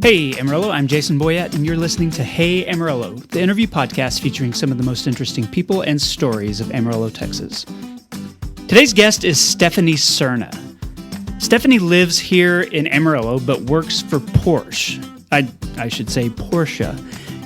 Hey Amarillo, I'm Jason Boyett, and you're listening to Hey Amarillo, the interview podcast featuring some of the most interesting people and stories of Amarillo, Texas. Today's guest is Stephani Serna. Stephani lives here in Amarillo, but works for Porsche. I should say Porsche,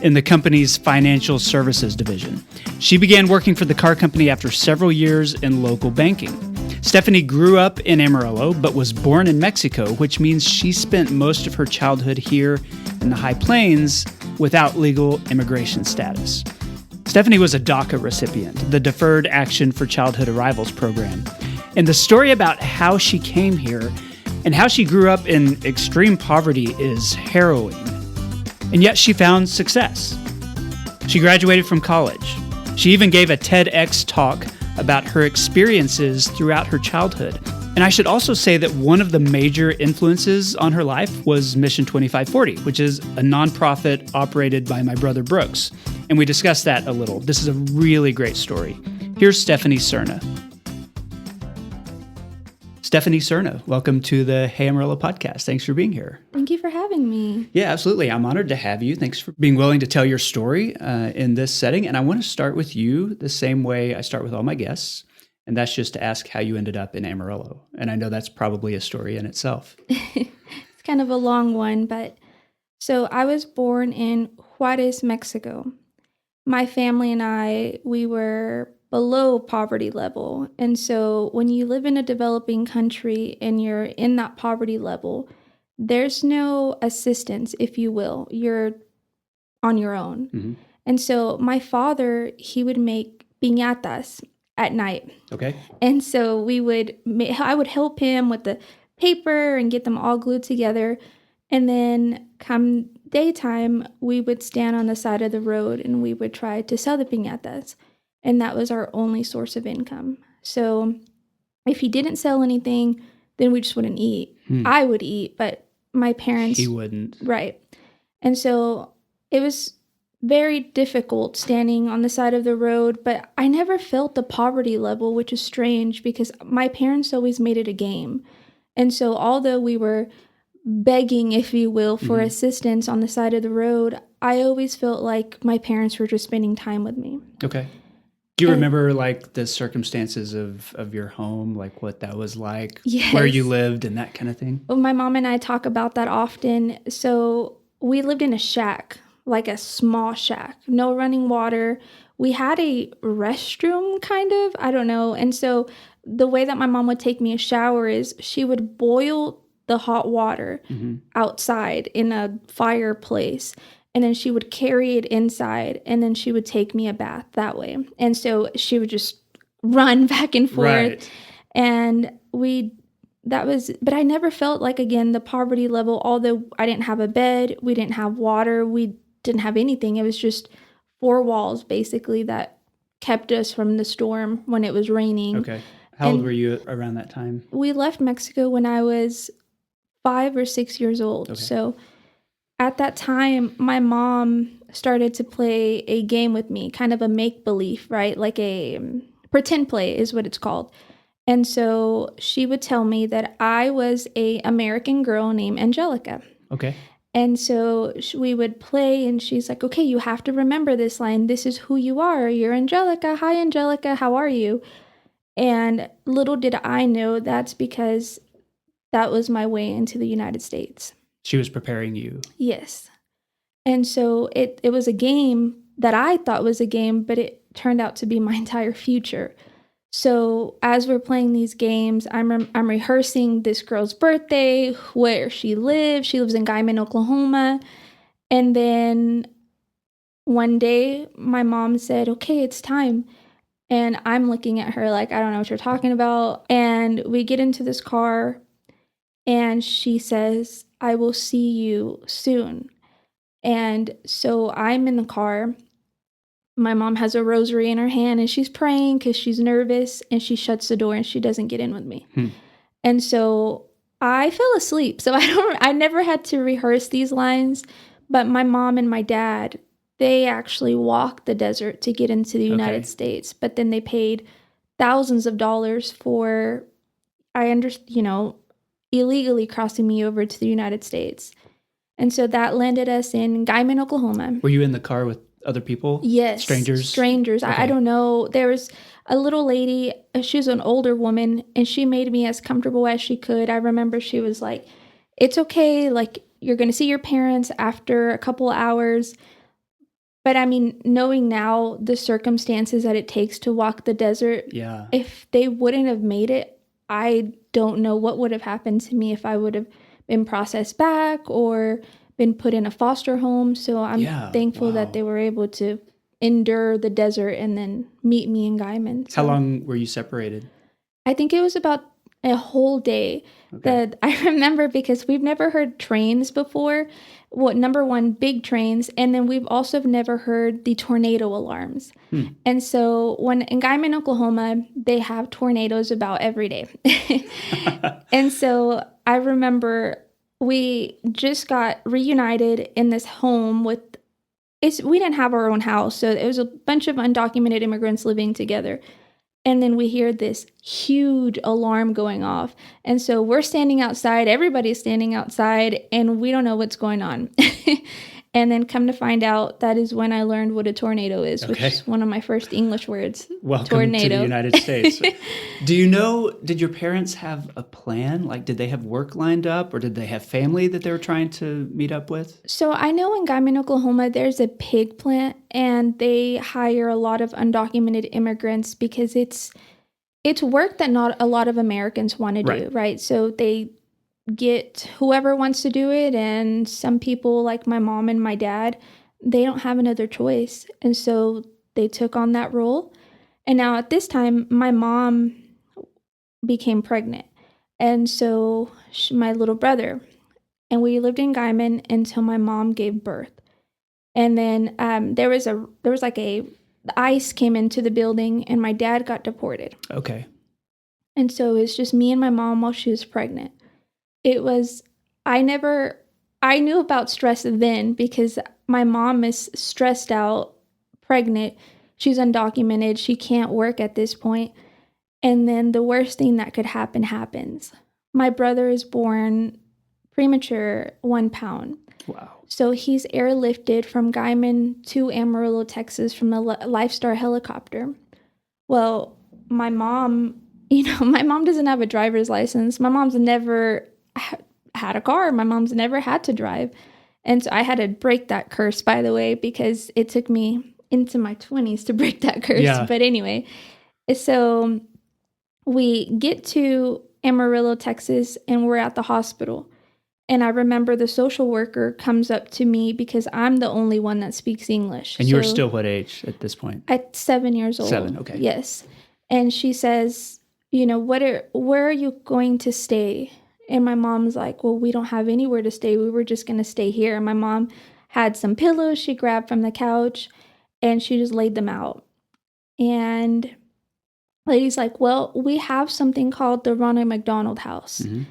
in the company's financial services division. She began working for the car company after several years in local banking. Stephani grew up in Amarillo, but was born in Mexico, which means she spent most of her childhood here in the High Plains without legal immigration status. Stephani was a DACA recipient, the Deferred Action for Childhood Arrivals program. And the story about how she came here and how she grew up in extreme poverty is harrowing. And yet she found success. She graduated from college. She even gave a TedX talk about her experiences throughout her childhood. And I should also say that one of the major influences on her life was Mission 2540, which is a nonprofit operated by my brother Brooks. And we discussed that a little. This is a really great story. Here's Stephani Serna. Stephani Serna, welcome to the Hey Amarillo podcast. Thanks for being here. Thank you for having me. Yeah, absolutely. I'm honored to have you. Thanks for being willing to tell your story in this setting. And I want to start with you the same way I start with all my guests, and that's just to ask how you ended up in Amarillo. And I know that's probably a story in itself. It's kind of a long one, but so I was born in Juarez, Mexico. My family and I, we were below poverty level. And so when you live in a developing country and you're in that poverty level, there's no assistance, if you will. You're on your own. Mm-hmm. And so my father, he would make piñatas at night. Okay. And so I would help him with the paper and get them all glued together. And then come daytime, we would stand on the side of the road and we would try to sell the piñatas. And that was our only source of income. So if he didn't sell anything, then we just wouldn't eat. I would eat, but my parents... He wouldn't. Right. And so it was very difficult standing on the side of the road, but I never felt the poverty level, which is strange because my parents always made it a game. And so although we were begging, if you will, for assistance on the side of the road, I always felt like my parents were just spending time with me. Okay. Do you remember like the circumstances of your home, like what that was like, yes, where you lived and that kind of thing? Well, my mom and I talk about that often. So we lived in a shack, like a small shack, no running water. We had a restroom kind of, I don't know. And so the way that my mom would take me a shower is she would boil the hot water outside in a fireplace. And then she would carry it inside, and then she would take me a bath that way. And so she would just run back and forth. Right. And but I never felt like, again, the poverty level, although I didn't have a bed, we didn't have water, we didn't have anything. It was just four walls, basically, that kept us from the storm when it was raining. Okay. How old were you around that time? We left Mexico when I was 5 or 6 years old. Okay. So at that time, my mom started to play a game with me, kind of a make-believe, right? Like a pretend play is what it's called. And so she would tell me that I was an American girl named Angelica. Okay. And so we would play, and she's like, okay, you have to remember this line. This is who you are. You're Angelica. Hi, Angelica. How are you? And little did I know that's because that was my way into the United States. She was preparing you. Yes. And so it was a game that I thought was a game, but it turned out to be my entire future. So as we're playing these games, I'm rehearsing this girl's birthday, where she lives. She lives in Guyman, Oklahoma. And then one day my mom said, okay, it's time. And I'm looking at her like, I don't know what you're talking about. And we get into this car and she says, I will see you soon. And so I'm in the car. My mom has a rosary in her hand and she's praying because she's nervous, and she shuts the door and she doesn't get in with me. And so I fell asleep. So I never had to rehearse these lines, but my mom and my dad, they actually walked the desert to get into the United States, but then they paid thousands of dollars for, illegally crossing me over to the United States. And so that landed us in Guyman, Oklahoma. Were you in the car with other people? Yes. Strangers? Okay. I don't know. There was a little lady, she was an older woman, and she made me as comfortable as she could. I remember she was like, it's okay. Like, you're going to see your parents after a couple hours. But I mean, knowing now the circumstances that it takes to walk the desert, if they wouldn't have made it, I don't know what would have happened to me if I would have been processed back or been put in a foster home. So I'm thankful that they were able to endure the desert and then meet me in Guyman. So how long were you separated? I think it was about a whole day that I remember, because we've never heard trains before. Well, number one, big trains. And then we've also never heard the tornado alarms. And so when in Guyman, Oklahoma, they have tornadoes about every day. And so I remember we just got reunited in this home with, we didn't have our own house. So it was a bunch of undocumented immigrants living together. And then we hear this huge alarm going off. And so we're standing outside, everybody's standing outside, and we don't know what's going on. And then come to find out, that is when I learned what a tornado is, which is one of my first English words. Welcome tornado. To the United States. Did your parents have a plan? Like, did they have work lined up, or did they have family that they were trying to meet up with? So I know in Guyman, Oklahoma, there's a pig plant, and they hire a lot of undocumented immigrants because it's work that not a lot of Americans want to do, right? So they get whoever wants to do it, and some people like my mom and my dad, they don't have another choice, and so they took on that role. And now at this time, my mom became pregnant, and so my little brother, and we lived in Guyman until my mom gave birth. And then there was like the ICE came into the building, and my dad got deported. Okay. And so it's just me and my mom while she was pregnant. I knew about stress then because my mom is stressed out, pregnant. She's undocumented. She can't work at this point. And then the worst thing that could happen happens. My brother is born premature, 1 pound. Wow. So he's airlifted from Guyman to Amarillo, Texas from the Lifestar helicopter. Well, my mom doesn't have a driver's license. My mom's never had a car. My mom's never had to drive. And so I had to break that curse, by the way, because it took me into my 20s to break that curse. Yeah. But anyway, so we get to Amarillo, Texas, and we're at the hospital. And I remember the social worker comes up to me because I'm the only one that speaks English. And you were still what age at this point? At 7 years old. 7, okay. Yes. And she says, where are you going to stay? And my mom's like, well, we don't have anywhere to stay. We were just going to stay here. And my mom had some pillows she grabbed from the couch, and she just laid them out. And lady's like, well, we have something called the Ronald McDonald House. Mm-hmm.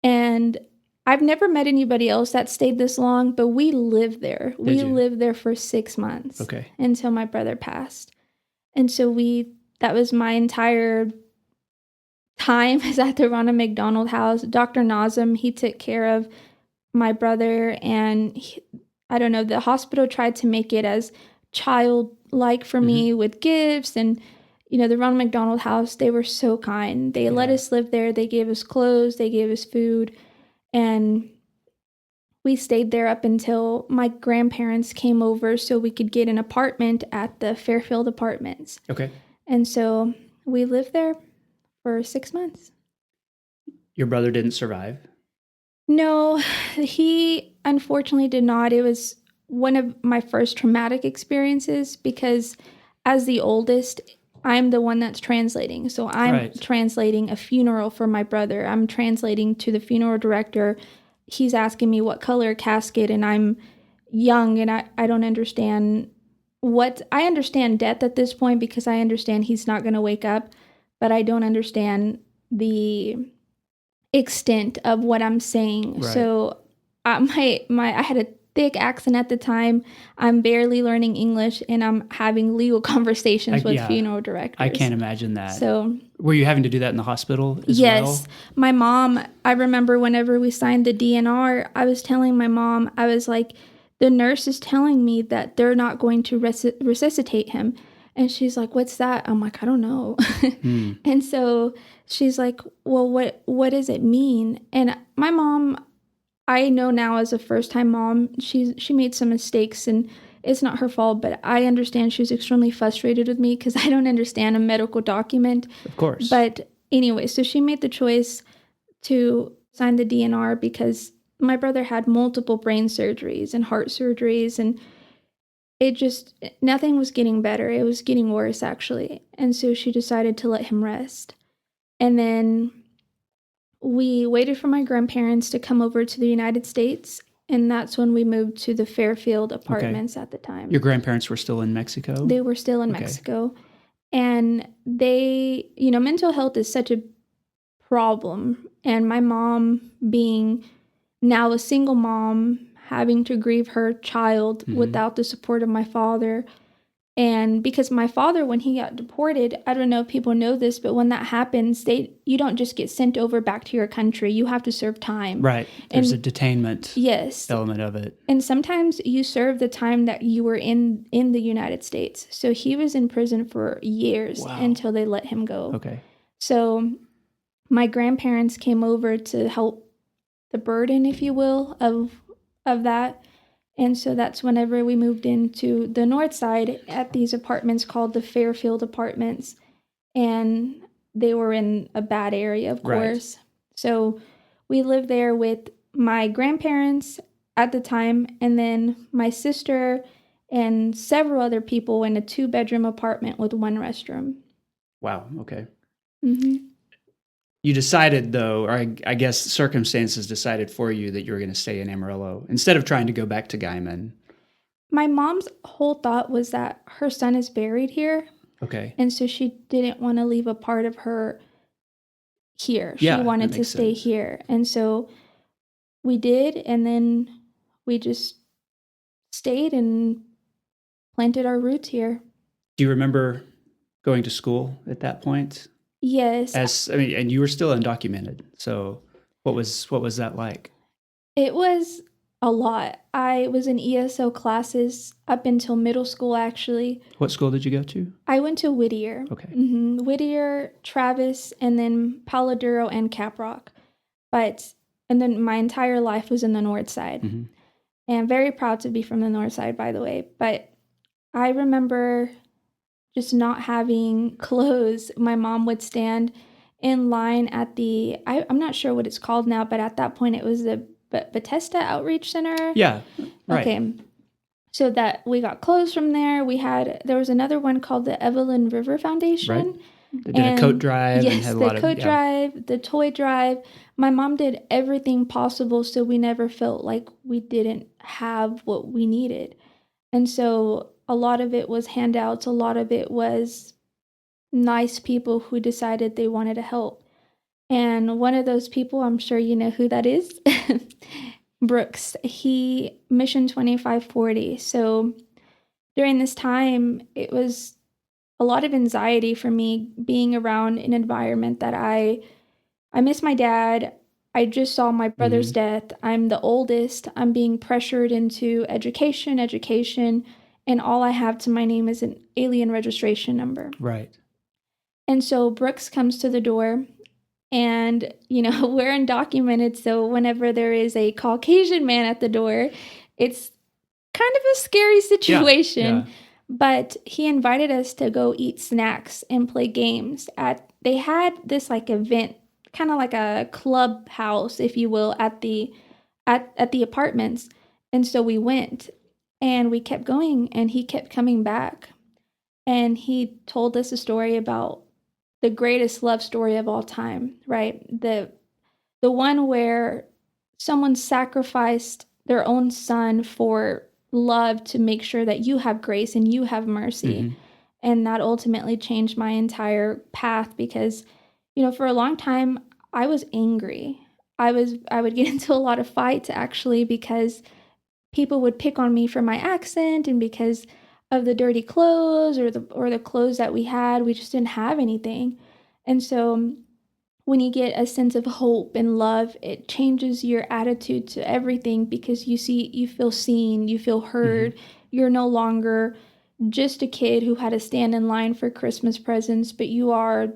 And I've never met anybody else that stayed this long, but we lived there. We lived there for 6 months. Okay. Until my brother passed. And so that was my entire time is at the Ronald McDonald House. Dr. Nazem, he took care of my brother, and I don't know, the hospital tried to make it as childlike for me with gifts, and the Ronald McDonald House, they were so kind. They let us live there. They gave us clothes, they gave us food, and we stayed there up until my grandparents came over so we could get an apartment at the Fairfield Apartments. Okay. And so we lived there for 6 months. Your brother didn't survive? No, he unfortunately did not. It was one of my first traumatic experiences because as the oldest, I'm the one that's translating. So I'm translating a funeral for my brother. I'm translating to the funeral director. He's asking me what color casket, and I'm young and I don't understand I understand death at this point because I understand he's not going to wake up, but I don't understand the extent of what I'm saying. Right. So I had a thick accent at the time. I'm barely learning English, and I'm having legal conversations with funeral directors. I can't imagine that. So Were you having to do that in the hospital as Yes. well? My mom, I remember whenever we signed the DNR, I was telling my mom, I was like, the nurse is telling me that they're not going to resuscitate him. And she's like, what's that? I'm like, I don't know. And so she's like, well, what does it mean? And my mom, I know now as a first-time mom, she made some mistakes and it's not her fault, but I understand she was extremely frustrated with me because I don't understand a medical document. Of course. But anyway, so she made the choice to sign the DNR because my brother had multiple brain surgeries and heart surgeries, and nothing was getting better. It was getting worse, actually. And so she decided to let him rest. And then we waited for my grandparents to come over to the United States, and that's when we moved to the Fairfield apartments at the time. Your grandparents were still in Mexico? They were still in Mexico. And they, mental health is such a problem. And my mom, being now a single mom, having to grieve her child without the support of my father. And because my father, when he got deported, I don't know if people know this, but when that happens, you don't just get sent over back to your country. You have to serve time. Right. There's a detainment element of it. And sometimes you serve the time that you were in the United States. So he was in prison for years until they let him go. Okay. So my grandparents came over to help the burden, if you will, of that. And so that's whenever we moved into the north side at these apartments called the Fairfield apartments. And they were in a bad area, of course. So we lived there with my grandparents at the time, and then my sister and several other people in a 2-bedroom apartment with 1 restroom. Wow. Okay. You decided, though, or I guess circumstances decided for you that you were going to stay in Amarillo instead of trying to go back to Guyman. My mom's whole thought was that her son is buried here. Okay. And so she didn't want to leave a part of her here. She wanted to stay here. And so we did, and then we just stayed and planted our roots here. Do you remember going to school at that point? Yes. And you were still undocumented. So what was that like? It was a lot. I was in ESL classes up until middle school, actually. What school did you go to? I went to Whittier. Okay. Whittier, Travis, and then Palo Duro and Caprock. And then my entire life was in the north side. And I'm very proud to be from the north side, by the way. But I remember just not having clothes. My mom would stand in line at I'm not sure what it's called now, but at that point it was the Bethesda Outreach Center. Yeah, right. Okay. So that we got clothes from there. There was another one called the Evelyn River Foundation. Right. They did a coat drive. Yes, and had a the lot coat drive, the toy drive. My mom did everything possible so we never felt like we didn't have what we needed. And so a lot of it was handouts. A lot of it was nice people who decided they wanted to help. And one of those people, I'm sure you know who that is, Brooks. He Mission 2540. So during this time, it was a lot of anxiety for me being around an environment that I miss my dad. I just saw my brother's death. I'm the oldest. I'm being pressured into education, and all I have to my name is an alien registration number. Right. And so Brooks comes to the door, and, we're undocumented. So whenever there is a Caucasian man at the door, it's kind of a scary situation. Yeah. But he invited us to go eat snacks and play games. They had this event, kind of like a clubhouse, if you will, at the apartments. And so we went. And we kept going, and he kept coming back. And he told us a story about the greatest love story of all time, right? The one where someone sacrificed their own son for love to make sure that you have grace and you have mercy. And that ultimately changed my entire path because, for a long time, I was angry. I would get into a lot of fights, actually, because people would pick on me for my accent and because of the dirty clothes or the clothes that we had. We just didn't have anything. And so when you get a sense of hope and love, it changes your attitude to everything because you feel seen, you feel heard. You're no longer just a kid who had to stand in line for Christmas presents, but you are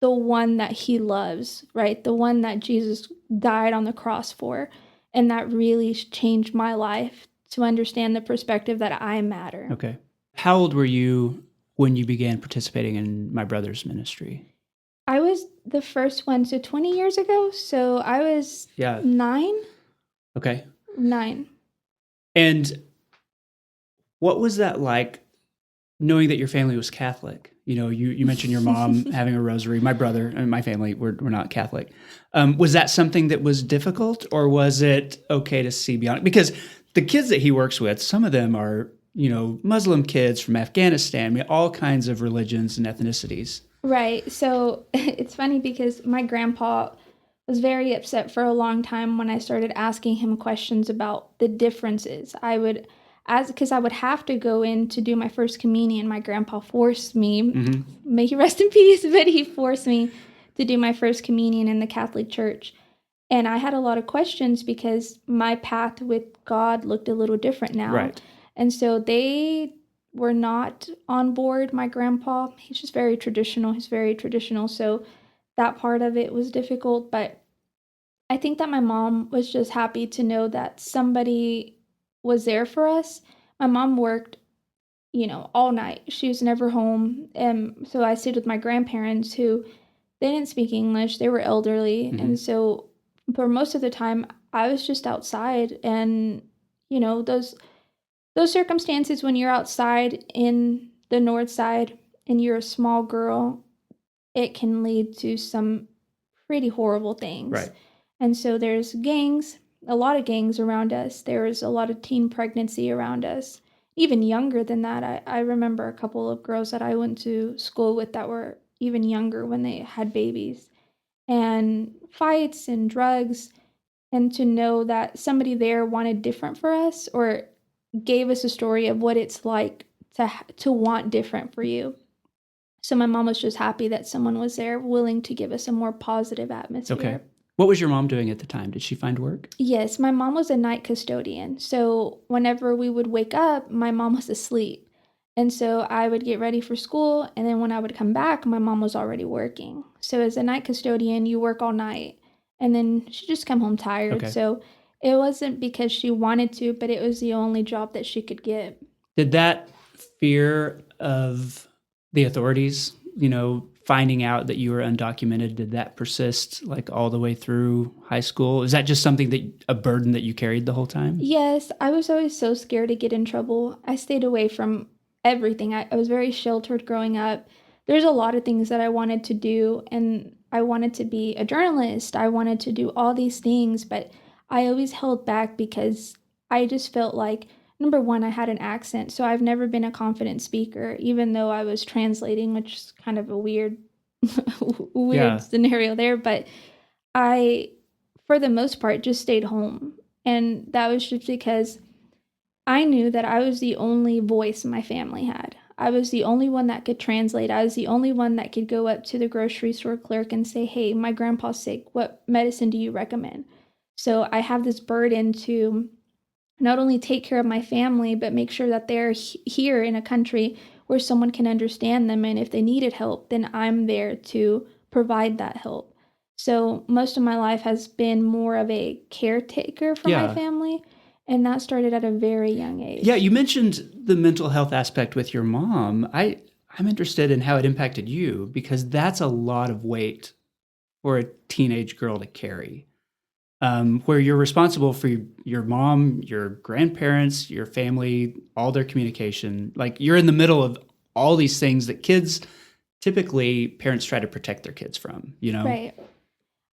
the one that he loves, right? The one that Jesus died on the cross for. And that really changed my life to understand the perspective that I matter. Okay. How old were you when you began participating in my brother's ministry? I was the first one, so 20 years ago. So I was 9. Okay. 9. And what was that like, knowing that your family was Catholic? You know, you mentioned your mom having a rosary. My brother and my family, we're not Catholic. Was that something that was difficult, or was it okay to see beyond it? Because the kids that he works with, some of them are, you know, Muslim kids from Afghanistan, I mean, all kinds of religions and ethnicities. Right. So it's funny because my grandpa was very upset for a long time when I started asking him questions about the differences. Because I would have to go in to do my first communion. My grandpa forced me, may he rest in peace, but he forced me to do my first communion in the Catholic Church. And I had a lot of questions because my path with God looked a little different now. Right. And so they were not on board. My grandpa, he's just very traditional. He's very traditional. So that part of it was difficult. But I think that my mom was just happy to know that somebody was there for us. My mom worked, all night. She was never home. And so I stayed with my grandparents who, they didn't speak English. They were elderly. And so for most of the time, I was just outside. And, those circumstances when you're outside in the north side and you're a small girl, it can lead to some pretty horrible things. Right. And so there's gangs, a lot of gangs around us. There's a lot of teen pregnancy around us. Even younger than that, I remember a couple of girls that I went to school with that were even younger when they had babies. And fights and drugs, and to know that somebody there wanted different for us or gave us a story of what it's like to want different for you. So my mom was just happy that someone was there willing to give us a more positive atmosphere. Okay. What was your mom doing at the time? Did she find work? Yes, my mom was a night custodian. So whenever we would wake up, my mom was asleep. And so I would get ready for school. And then when I would come back, my mom was already working. So as a night custodian, you work all night. And then she'd just come home tired. Okay. So it wasn't because she wanted to, but it was the only job that she could get. Did that fear of the authorities, finding out that you were undocumented, did that persist like all the way through high school? Is that just something a burden that you carried the whole time? Yes, I was always so scared to get in trouble. I stayed away from everything. I was very sheltered growing up. There's a lot of things that I wanted to do, and I wanted to be a journalist. I wanted to do all these things, but I always held back because I just felt like, number one, I had an accent, so I've never been a confident speaker, even though I was translating, which is kind of a weird scenario there. But I, for the most part, just stayed home. And that was just because I knew that I was the only voice my family had. I was the only one that could translate. I was the only one that could go up to the grocery store clerk and say, hey, my grandpa's sick. What medicine do you recommend? So I have this burden to not only take care of my family, but make sure that they're here in a country where someone can understand them. And if they needed help, then I'm there to provide that help. So most of my life has been more of a caretaker for my family. And that started at a very young age. Yeah, you mentioned the mental health aspect with your mom. I'm interested in how it impacted you, because that's a lot of weight for a teenage girl to carry. Where you're responsible for your mom, your grandparents, your family, all their communication. Like, you're in the middle of all these things that typically parents try to protect their kids from, Right.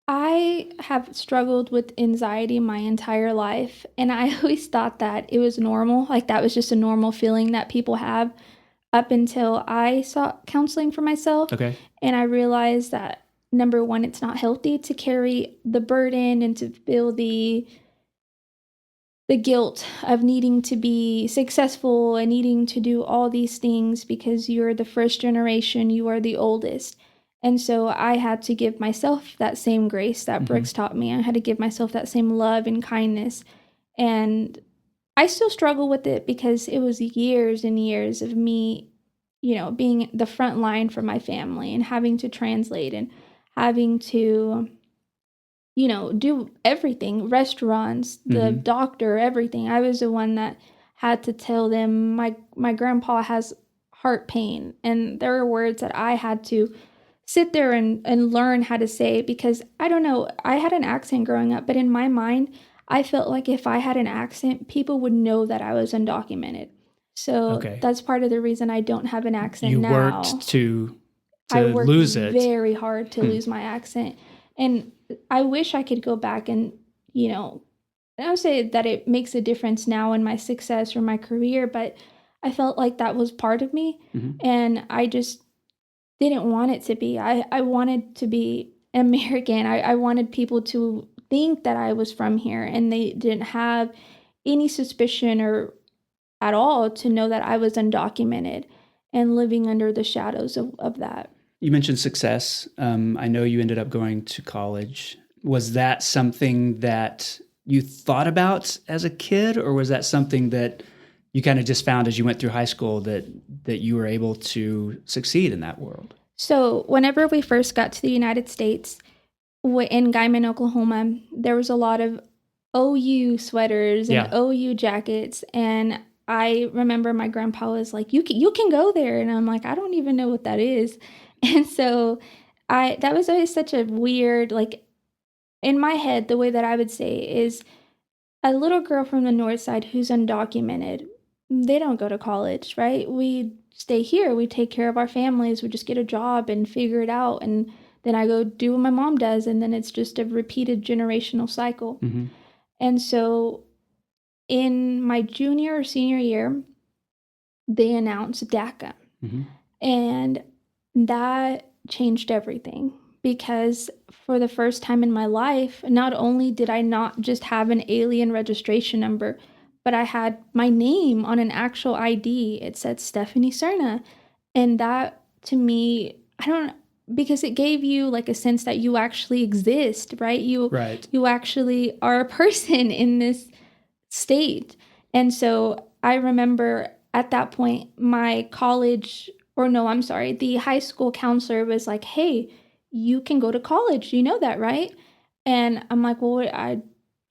I have struggled with anxiety my entire life, and I always thought that it was normal. Like, that was just a normal feeling that people have up until I sought counseling for myself. Okay. And I realized that, number one, it's not healthy to carry the burden and to feel the guilt of needing to be successful and needing to do all these things because you're the first generation, you are the oldest. And so I had to give myself that same grace that Brooks taught me. I had to give myself that same love and kindness. And I still struggle with it because it was years and years of me, being the front line for my family and having to translate and having to, do everything, restaurants, the doctor, everything. I was the one that had to tell them my grandpa has heart pain. And there are words that I had to sit there and learn how to say, because I don't know, I had an accent growing up, but in my mind, I felt like if I had an accent, people would know that I was undocumented. So that's part of the reason I don't have an accent now. You worked to I worked lose it. very hard to lose my accent. And I wish I could go back and, I don't say that it makes a difference now in my success or my career, but I felt like that was part of me. And I just didn't want it to be. I wanted to be American. I wanted people to think that I was from here, and they didn't have any suspicion or at all to know that I was undocumented and living under the shadows of that. You mentioned success. I know you ended up going to college. Was that something that you thought about as a kid, or was that something that you kind of just found as you went through high school that you were able to succeed in that world? So whenever we first got to the United States, in Guyman, Oklahoma, there was a lot of OU sweaters and OU jackets. And I remember my grandpa was like, you can go there. And I'm like, I don't even know what that is. And so that was always such a weird, like, in my head, the way that I would say is a little girl from the north side who's undocumented, they don't go to college, right? We stay here. We take care of our families. We just get a job and figure it out. And then I go do what my mom does. And then it's just a repeated generational cycle. And so in my junior or senior year, they announced DACA. And that changed everything, because for the first time in my life, not only did I not just have an alien registration number, but I had my name on an actual ID. It said Stephani Serna. And that, to me, because it gave you like a sense that you actually exist, right? You actually are a person in this state. And so I remember at that point, my the high school counselor was like, hey, you can go to college. You know that, right? And I'm like, well, I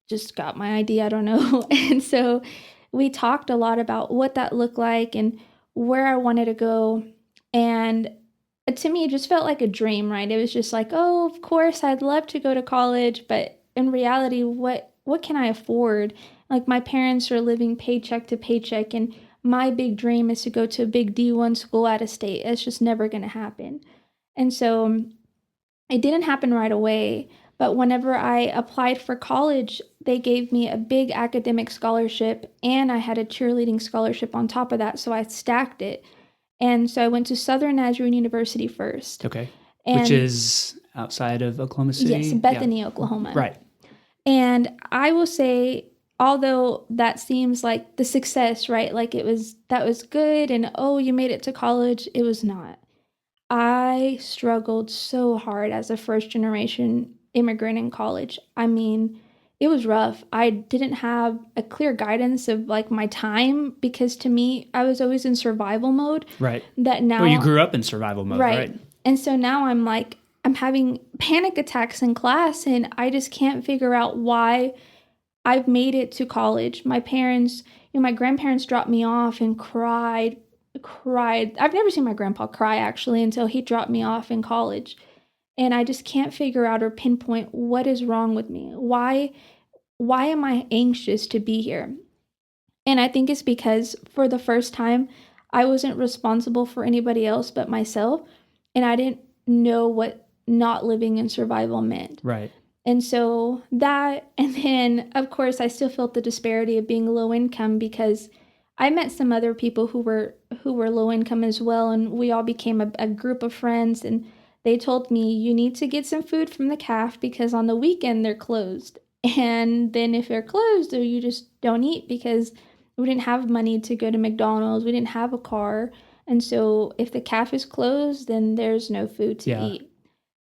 just got my ID. I don't know. And so we talked a lot about what that looked like and where I wanted to go. And to me, it just felt like a dream, right? It was just like, oh, of course, I'd love to go to college. But in reality, what can I afford? Like, my parents are living paycheck to paycheck, and my big dream is to go to a big D1 school out of state. It's just never going to happen. And so it didn't happen right away. But whenever I applied for college, they gave me a big academic scholarship, and I had a cheerleading scholarship on top of that. So I stacked it. And so I went to Southern Nazarene University first. Okay. Which is outside of Oklahoma City? Yes, Bethany, Oklahoma. Right. And I will say, although that seems like the success, right? Like that was good, and oh, you made it to college. It was not. I struggled so hard as a first generation immigrant in college. I mean, it was rough. I didn't have a clear guidance of like my time, because to me, I was always in survival mode. Right. That now, well, you grew up in survival mode, right? And so now I'm having panic attacks in class, and I just can't figure out why I've made it to college. My parents, my grandparents dropped me off and cried. I've never seen my grandpa cry, actually, until he dropped me off in college. And I just can't figure out or pinpoint what is wrong with me. Why am I anxious to be here? And I think it's because for the first time, I wasn't responsible for anybody else but myself. And I didn't know what not living in survival meant. Right. And so that, and then of course I still felt the disparity of being low income, because I met some other people who were low income as well. And we all became a group of friends, and they told me, you need to get some food from the caf, because on the weekend they're closed. And then if they're closed, or you just don't eat, because we didn't have money to go to McDonald's. We didn't have a car. And so if the caf is closed, then there's no food to eat.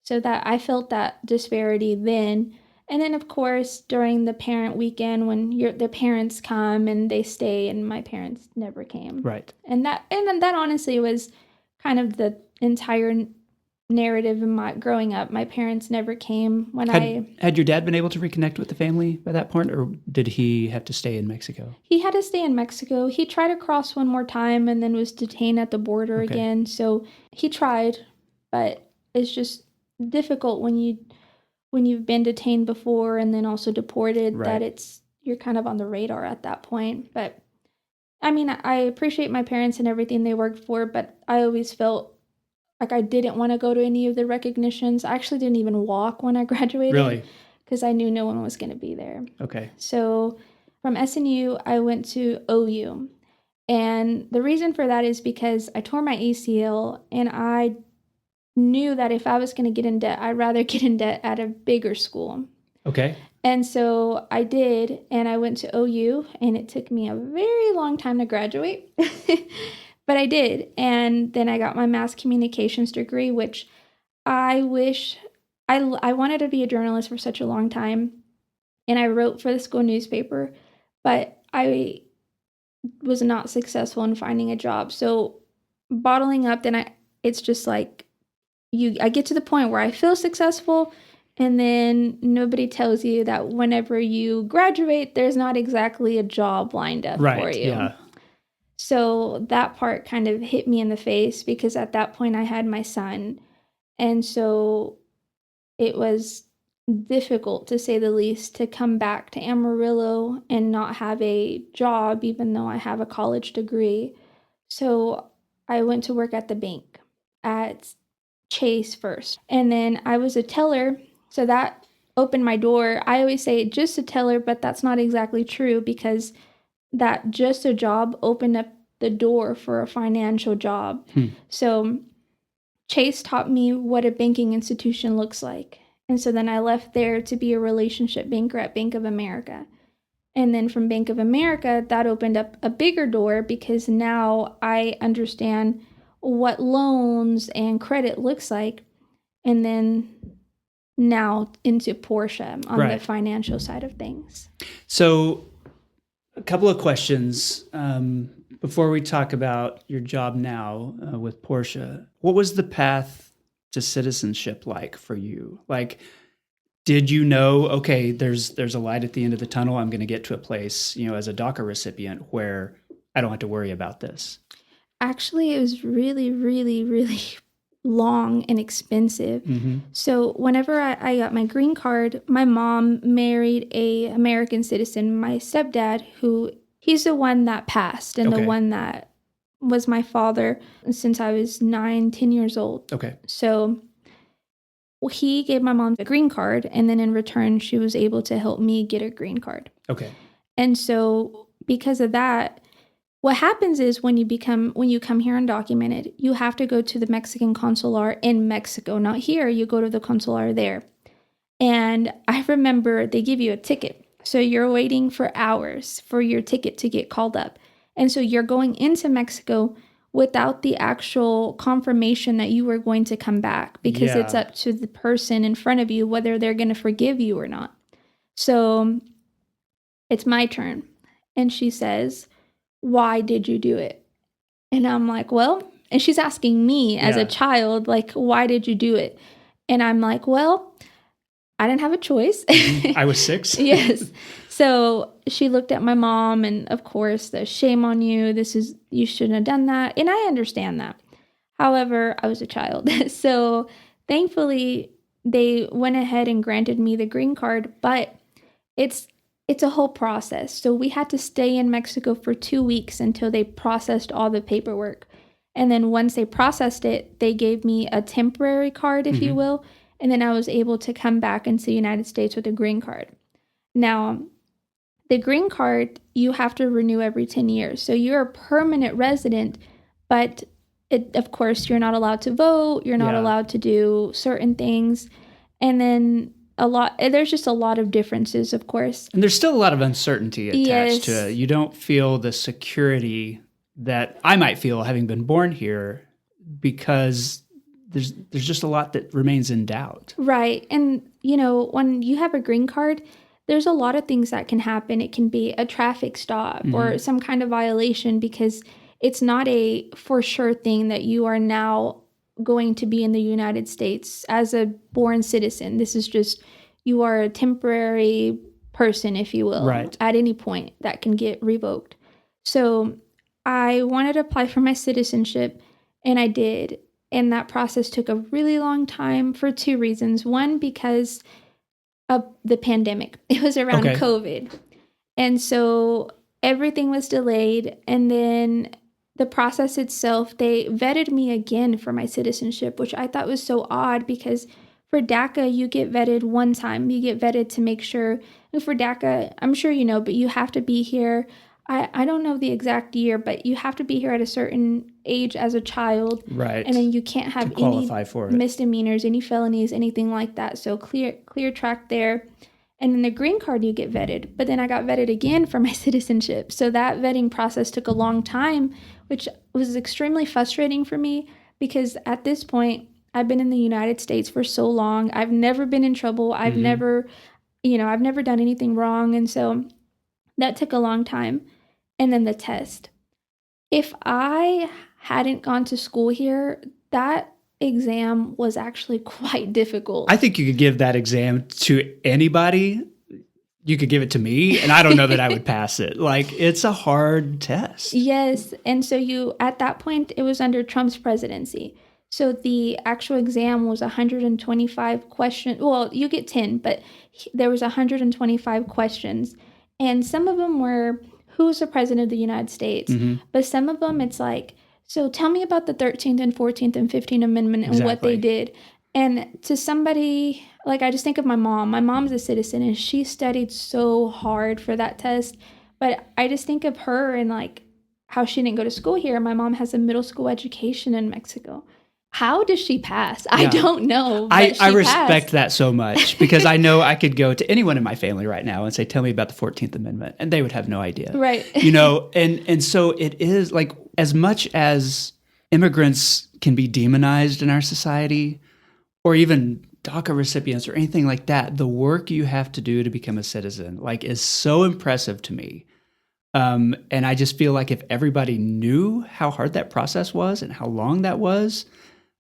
So that I felt that disparity then. And then, of course, during the parent weekend when the parents come and they stay, and my parents never came. Right. And that honestly was kind of the entire narrative in my growing up. My parents never came Had your dad been able to reconnect with the family by that point, or did he have to stay in Mexico? He had to stay in Mexico. He tried to cross one more time and then was detained at the border again. So he tried, but it's just difficult when you've been detained before and then also deported, that you're kind of on the radar at that point. But I mean, I appreciate my parents and everything they worked for, but I always felt like I didn't want to go to any of the recognitions. I actually didn't even walk when I graduated. Really? Because I knew no one was going to be there. Okay. So from SNU, I went to OU. And the reason for that is because I tore my ACL, and I knew that if I was going to get in debt, I'd rather get in debt at a bigger school. Okay. And so I did, and I went to OU, and it took me a very long time to graduate, but I did. And then I got my mass communications degree, which I wish I wanted to be a journalist for such a long time, and I wrote for the school newspaper, but I was not successful in finding a job. So bottling up, then it's just like I get to the point where I feel successful, and then nobody tells you that whenever you graduate, there's not exactly a job lined up for you. Yeah. So that part kind of hit me in the face, because at that point I had my son. And so it was difficult, to say the least, to come back to Amarillo and not have a job, even though I have a college degree. So I went to work at the bank at Chase first. And then I was a teller. So that opened my door. I always say just a teller, but that's not exactly true, because that just a job opened up the door for a financial job. So Chase taught me what a banking institution looks like. And so then I left there to be a relationship banker at Bank of America. And then from Bank of America, that opened up a bigger door, because now I understand what loans and credit looks like. And then now into Porsche on the financial side of things. So a couple of questions before we talk about your job now with Porsche. What was the path to citizenship like for you? Like, did you know, okay, there's a light at the end of the tunnel, I'm going to get to a place, as a DACA recipient where I don't have to worry about this? Actually, it was really, really, really long and expensive. Mm-hmm. So whenever I got my green card, my mom married a American citizen. My stepdad, he's the one that passed, and the one that was my father since I was 9-10 years old. Okay. So he gave my mom a green card, and then in return, she was able to help me get a green card. Okay. And so because of that, what happens is when you come here undocumented, you have to go to the Mexican consular in Mexico, not here. You go to the consular there. And I remember they give you a ticket. So you're waiting for hours for your ticket to get called up. And so you're going into Mexico without the actual confirmation that you were going to come back, because it's up to the person in front of you whether they're going to forgive you or not. So it's my turn. And she says, "Why did you do it?" And I'm like, well, and she's asking me as a child, like, why did you do it? And I'm like, well, I didn't have a choice. I was 6. Yes. So she looked at my mom, and of course, the shame on you. You shouldn't have done that. And I understand that. However, I was a child. So thankfully, they went ahead and granted me the green card, but it's a whole process. So we had to stay in Mexico for 2 weeks until they processed all the paperwork. And then once they processed it, they gave me a temporary card, if you will. And then I was able to come back into the United States with a green card. Now, the green card, you have to renew every 10 years. So you're a permanent resident, but of course, you're not allowed to vote. You're not allowed to do certain things. And then there's just a lot of differences, of course. And there's still a lot of uncertainty attached to it. You don't feel the security that I might feel having been born here, because there's just a lot that remains in doubt. Right. And, when you have a green card, there's a lot of things that can happen. It can be a traffic stop or some kind of violation, because it's not a for sure thing that you are now going to be in the United States as a born citizen. This is just, you are a temporary person, if you will, right, at any point that can get revoked. So I wanted to apply for my citizenship, and I did. And that process took a really long time for two reasons. One, because of the pandemic. It was around COVID. And so everything was delayed. And then the process itself, they vetted me again for my citizenship, which I thought was so odd, because for DACA, you get vetted one time. You get vetted to make sure. And for DACA, I'm sure you know, but you have to be here. I don't know the exact year, but you have to be here at a certain age as a child. Right. And then you can't have any misdemeanors, any felonies, anything like that. So clear track there. And then the green card, you get vetted. But then I got vetted again for my citizenship. So that vetting process took a long time, which was extremely frustrating for me, because at this point, I've been in the United States for so long. I've never been in trouble. I've never done anything wrong. And so that took a long time. And then the test. If I hadn't gone to school here, that exam was actually quite difficult. I think you could give that exam to anybody. You could give it to me, and I don't know that I would pass it. Like, it's a hard test. Yes. And so at that point, it was under Trump's presidency. So the actual exam was 125 questions. Well, you get 10, but there was 125 questions. And some of them were, who's the president of the United States? But some of them, it's like, so tell me about the 13th and 14th and 15th Amendment and what they did. And to somebody, like, I just think of my mom. My mom's a citizen, and she studied so hard for that test. But I just think of her and, like, how she didn't go to school here. My mom has a middle school education in Mexico. How does she pass? Yeah. I don't know. I respect that so much, because I know I could go to anyone in my family right now and say, tell me about the 14th Amendment, and they would have no idea. Right. And so it is, like, as much as immigrants can be demonized in our society, or even DACA recipients or anything like that, the work you have to do to become a citizen, like, is so impressive to me. And I just feel like if everybody knew how hard that process was and how long that was,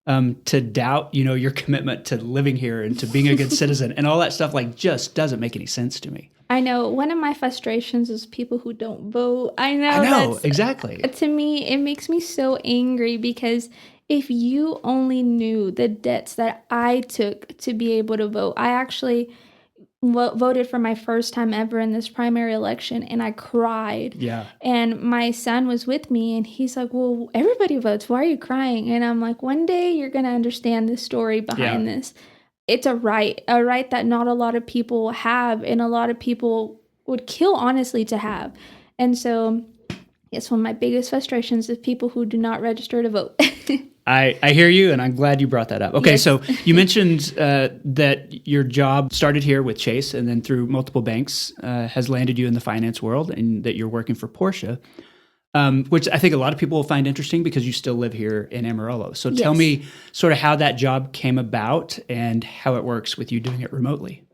to doubt, your commitment to living here and to being a good citizen and all that stuff, like, just doesn't make any sense to me. I know. One of my frustrations is people who don't vote. I know, exactly. To me, it makes me so angry, because if you only knew the debts that I took to be able to vote. I actually voted for my first time ever in this primary election, and I cried. Yeah. And my son was with me, and he's like, well, everybody votes. Why are you crying? And I'm like, one day you're going to understand the story behind this. It's a right that not a lot of people have, and a lot of people would kill, honestly, to have. And so it's one of my biggest frustrations is people who do not register to vote. I hear you, and I'm glad you brought that up. Okay, yes. So you mentioned that your job started here with Chase, and then through multiple banks has landed you in the finance world, and that you're working for Porsche, which I think a lot of people will find interesting, because you still live here in Amarillo. So tell me sort of how that job came about and how it works with you doing it remotely.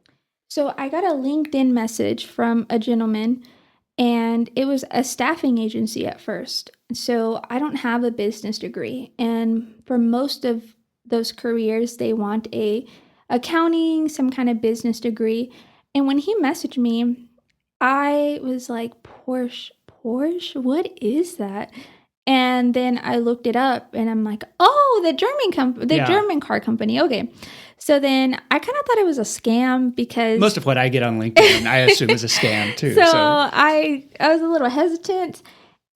So I got a LinkedIn message from a gentleman, and it was a staffing agency at first. So I don't have a business degree. And for most of those careers, they want a accounting, some kind of business degree. And when he messaged me, I was like, Porsche, what is that? And then I looked it up, and I'm like, oh, the German car company. Okay. So then I kind of thought it was a scam, because most of what I get on LinkedIn, I assume is a scam too. So I was a little hesitant.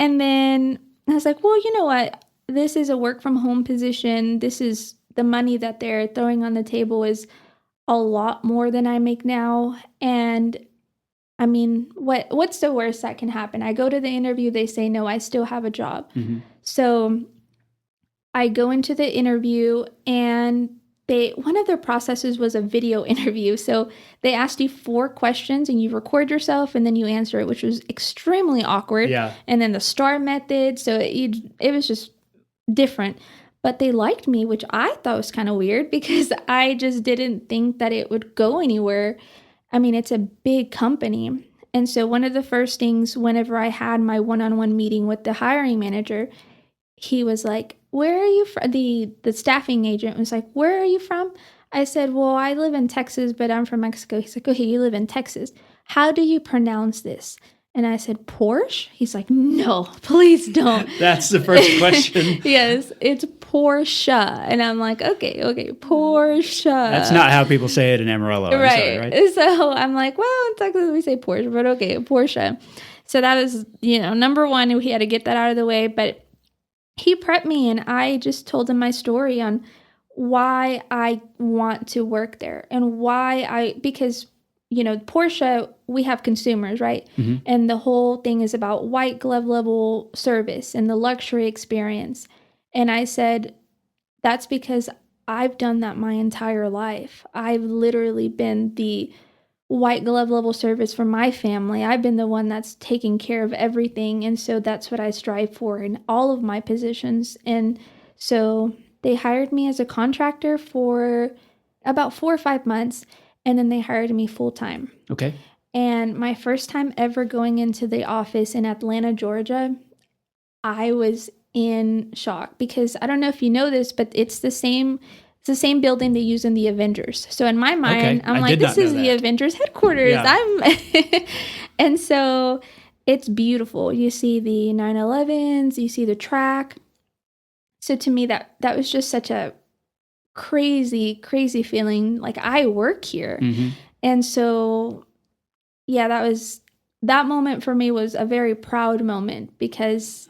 And then I was like, well, you know what? This is a work from home position. This is the money that they're throwing on the table is a lot more than I make now. And I mean, what's the worst that can happen? I go to the interview, they say, no, I still have a job. Mm-hmm. So I go into the interview, and one of their processes was a video interview. So they asked you 4 questions, and you record yourself, and then you answer it, which was extremely awkward. Yeah. And then the STAR method. So it was just different. but they liked me, which I thought was kind of weird because I just didn't think that it would go anywhere. I mean, it's a big company. And so one of the first things whenever I had my one-on-one meeting with the hiring manager, he was like, where are you from? The staffing agent was like, where are you from? I said, well, I live in Texas, but I'm from Mexico. He's like, okay, you live in Texas. How do you pronounce this? And I said, Porsche? He's like, no, please don't. That's the first question. Yes, it's Porsche. And I'm like, okay, Porsche. That's not how people say it in Amarillo. Right. So I'm like, well, in Texas we say Porsche, but okay, Porsche. So that was, number one, we had to get that out of the way. But he prepped me, and I just told him my story on why I want to work there and because Porsche, we have consumers, right? Mm-hmm. And the whole thing is about white glove level service and the luxury experience. And I said, that's because I've done that my entire life. I've literally been the white glove level service for my family. I've been the one that's taking care of everything. And so that's what I strive for in all of my positions. And so they hired me as a contractor for about 4 or 5 months. And then they hired me full time. Okay. And my first time ever going into the office in Atlanta, Georgia, I was in shock because I don't know if you know this, but it's the same building they use in the Avengers. So in my mind, I'm like, this is the Avengers headquarters. Yeah. And so it's beautiful. You see the 911s, you see the track. So to me, that was just such a crazy feeling, like I work here. Mm-hmm. And so that moment for me was a very proud moment, because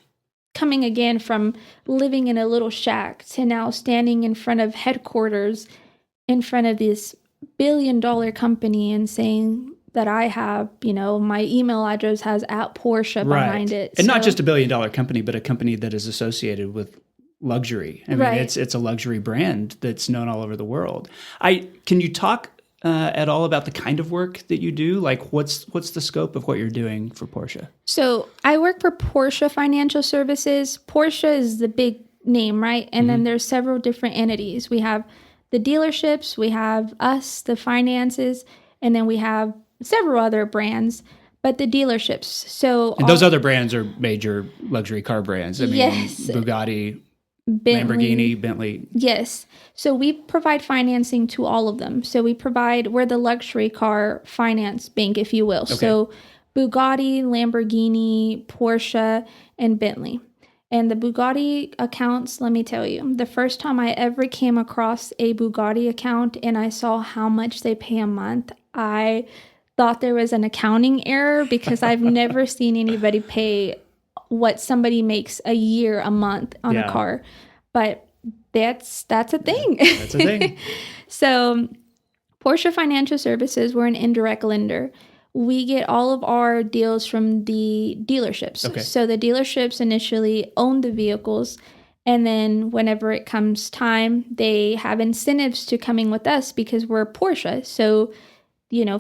coming again from living in a little shack to now standing in front of headquarters, in front of this billion-dollar company, and saying that I have, my email address has @Porsche behind it. And not just a billion-dollar company, but a company that is associated with luxury. I mean, it's a luxury brand that's known all over the world. Can you talk at all about the kind of work that you do? Like, what's the scope of what you're doing for Porsche? So I work for Porsche Financial Services. Porsche is the big name, right? And then there's several different entities. We have the dealerships, we have us, the finances, and then we have several other brands. But the dealerships. And those other brands are major luxury car brands. I mean, yes. Bugatti, Lamborghini, Bentley. Yes. So we provide financing to all of them. So we're the luxury car finance bank, if you will. Okay. So Bugatti, Lamborghini, Porsche, and Bentley. And the Bugatti accounts, let me tell you, the first time I ever came across a Bugatti account and I saw how much they pay a month, I thought there was an accounting error, because I've never seen anybody pay what somebody makes a month on a car. But that's a thing. That's a thing. So Porsche Financial Services, we're an indirect lender. We get all of our deals from the dealerships. Okay. So the dealerships initially own the vehicles, and then whenever it comes time, they have incentives to coming with us because we're Porsche. So